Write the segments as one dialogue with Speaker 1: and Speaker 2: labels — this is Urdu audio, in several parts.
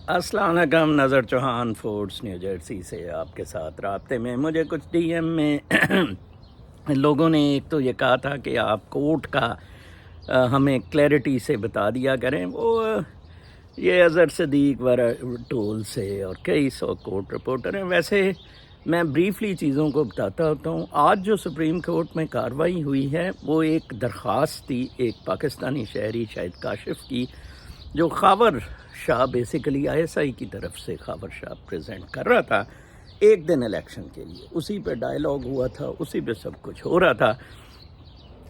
Speaker 1: السلام علیکم، نظر چوہان فورڈس نیو جرسی سے آپ کے ساتھ رابطے میں. مجھے کچھ ڈی ایم میں لوگوں نے ایک تو یہ کہا تھا کہ آپ کورٹ کا ہمیں کلیئرٹی سے بتا دیا کریں. وہ یہ اظہر صدیق ٹول سے اور کئی سو کورٹ رپورٹر ہیں. ویسے میں بریفلی چیزوں کو بتاتا ہوتا ہوں. آج جو سپریم کورٹ میں کارروائی ہوئی ہے وہ ایک درخواست تھی ایک پاکستانی شہری شاہد کاشف کی، جو خاور شاہ بیسیکلی ISI کی طرف سے خاور شاہ پریزنٹ کر رہا تھا ایک دن الیکشن کے لیے. اسی پہ ڈائلاگ ہوا تھا، اسی پہ سب کچھ ہو رہا تھا.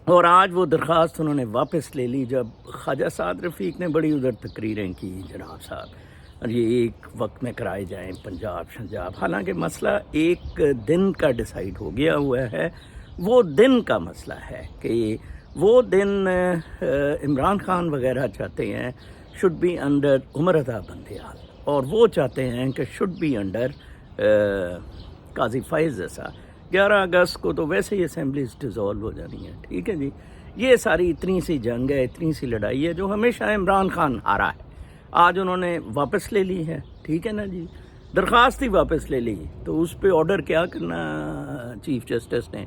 Speaker 1: اور آج وہ درخواست انہوں نے واپس لے لی جب خواجہ سعد رفیق نے بڑی ادھر تقریریں کی جناب صاحب، اور یہ ایک وقت میں کرائے جائیں پنجاب شنجاب. حالانکہ مسئلہ ایک دن کا ڈیسائیڈ ہو گیا ہوا ہے. وہ دن کا مسئلہ ہے کہ وہ دن عمران خان وغیرہ چاہتے ہیں شوڈ بی انڈر عمر رضا بندیال، اور وہ چاہتے ہیں کہ شوڈ بی انڈر قاضی فائز جیسا. 11 اگست کو تو ویسے ہی اسمبلیز ڈیزالو ہو جانی ہے. ٹھیک ہے جی، یہ ساری اتنی سی جنگ ہے، اتنی سی لڑائی ہے جو ہمیشہ عمران خان ہارا ہے. آج انہوں نے واپس لے لی ہے. ٹھیک ہے نا جی، درخواست ہی واپس لے لی تو اس پہ آرڈر کیا کرنا چیف جسٹس نے.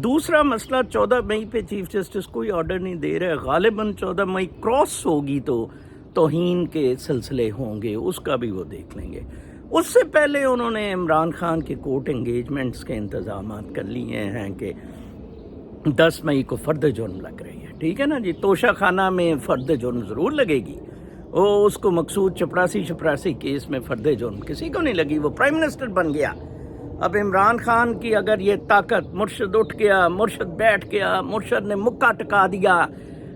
Speaker 1: دوسرا مسئلہ 14 مئی پہ چیف جسٹس کوئی آرڈر نہیں دے رہے. غالباً 14 مئی کراس ہوگی تو توہین کے سلسلے ہوں گے، اس کا بھی وہ دیکھ لیں گے. اس سے پہلے انہوں نے عمران خان کے کورٹ انگیجمنٹس کے انتظامات کر لیے ہیں کہ 10 مئی کو فرد جرم لگ رہی ہے. ٹھیک ہے نا جی، توشہ خانہ میں فرد جرم ضرور لگے گی. اس کو مقصود چپراسی کیس میں فرد جرم کسی کو نہیں لگی، وہ پرائم منسٹر بن گیا. اب عمران خان کی اگر یہ طاقت، مرشد اٹھ گیا، مرشد بیٹھ گیا، مرشد نے مکہ ٹکا دیا.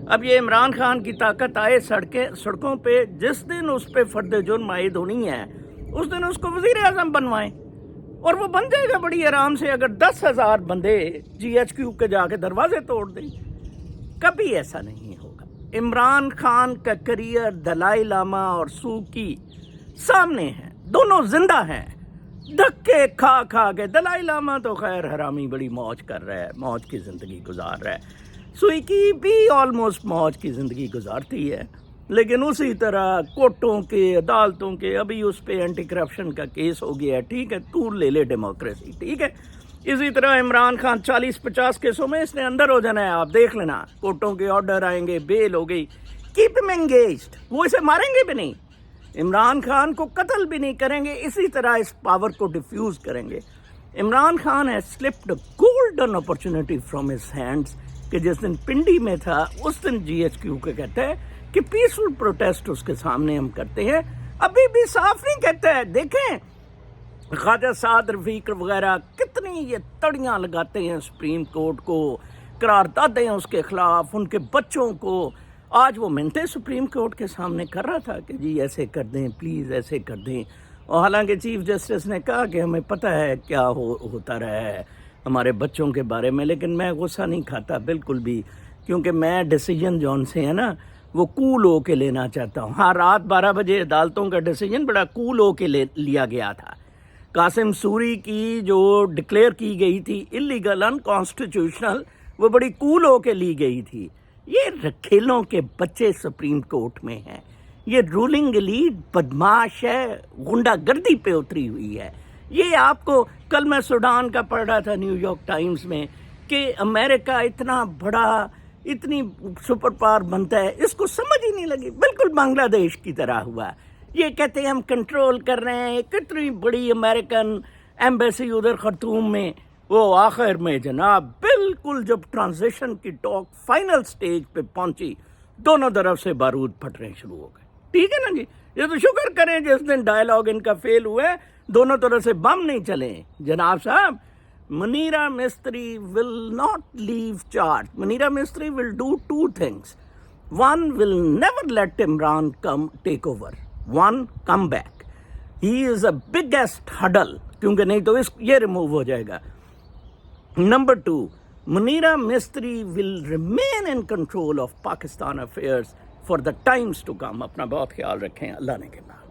Speaker 1: اب یہ عمران خان کی طاقت آئے سڑکوں پہ، جس دن اس پہ فرد جرم عائد ہونی ہے اس دن اس کو وزیر اعظم بنوائیں اور وہ بن جائے گا بڑی آرام سے. اگر 10,000 بندے GHQ کے جا کے دروازے توڑ دیں، کبھی ایسا نہیں ہوگا. عمران خان کا کریئر دلائی لاما اور سوکی سامنے ہے، دونوں زندہ ہیں. دھکے کھا کے دلائی لاما تو خیر حرامی بڑی موج کر رہا ہے، موج کی زندگی گزار رہا ہے. سوکی بھی آلموسٹ موج کی زندگی گزارتی ہے، لیکن اسی طرح کوٹوں کے، عدالتوں کے، ابھی اس پہ اینٹی کرپشن کا کیس ہو گیا ہے. ٹھیک ہے، تو لے لے ڈیموکریسی. ٹھیک ہے، اسی طرح عمران خان 40-50 کیسوں میں اس نے اندر ہو جانا ہے. آپ دیکھ لینا، کورٹوں کے آرڈر آئیں گے، بیل ہو گئی. کیپ ہم انگیجڈ. وہ اسے ماریں گے بھی نہیں، عمران خان کو قتل بھی نہیں کریں گے. اسی طرح اس پاور کو ڈیفیوز کریں گے. Imran Khan has slipped a golden opportunity from his hands کہ جس دن پنڈی میں تھا اس دن GHQ کے کہتا ہے کہ پیسفل پروٹیسٹ اس کے سامنے ہم کرتے ہیں. ابھی بھی صاف نہیں کہتا ہے. دیکھیں خواجہ سعد رفیق وغیرہ کتنی یہ تڑیاں لگاتے ہیں سپریم کورٹ کو، قراردادیں اس کے خلاف، ان کے بچوں کو. آج وہ منٹیں سپریم کورٹ کے سامنے کر رہا تھا کہ جی ایسے کر دیں پلیز، ایسے کر دیں. اور حالانکہ چیف جسٹس نے کہا کہ ہمیں پتہ ہے کیا ہوتا رہا ہے ہمارے بچوں کے بارے میں، لیکن میں غصہ نہیں کھاتا بالکل بھی، کیونکہ میں ڈیسیجن جون سے ہے نا وہ کول ہو کے لینا چاہتا ہوں. ہاں، رات 12 بجے عدالتوں کا ڈیسیجن بڑا کول ہو کے لیا گیا تھا. قاسم سوری کی جو ڈکلیئر کی گئی تھی انلیگل، انکانسٹیٹیوشنل، وہ بڑی کول ہو کے لی گئی تھی. یہ رکھیلوں کے بچے سپریم کورٹ میں ہیں. یہ رولنگ ایلیٹ بدماش ہے، غنڈہ گردی پہ اتری ہوئی ہے. یہ آپ کو کل میں سوڈان کا پڑھ رہا تھا نیو یارک ٹائمز میں کہ امریکہ اتنا بڑا، اتنی سپر پاور بنتا ہے، اس کو سمجھ ہی نہیں لگی. بالکل بنگلہ دیش کی طرح ہوا. یہ کہتے ہیں ہم کنٹرول کر رہے ہیں. کتنی بڑی امریکن ایمبیسی ادھر خرطوم میں، وہ آخر میں جناب بالکل جب ٹرانزیشن کی ٹاک فائنل سٹیج پہ پہنچی، دونوں طرف سے بارود پھٹنے شروع ہو گئے. ٹھیک ہے نا جی، یہ تو شکر کریں جس دن ڈائلاگ ان کا فیل ہوا ہے، دونوں طرف سے بم نہیں چلے. جناب صاحب، منیرا مستری ول ناٹ لیو چارج. منیرا مستری will do 2 things. One will never let Imran take over. One, come back. He is a biggest hurdle, کیونکہ نہیں تو یہ ریموو ہو جائے گا. Number 2, Munira Mistry will remain in control of Pakistan affairs for the times to come. اپنا بہت خیال رکھیں. اللہ نے کے بعد.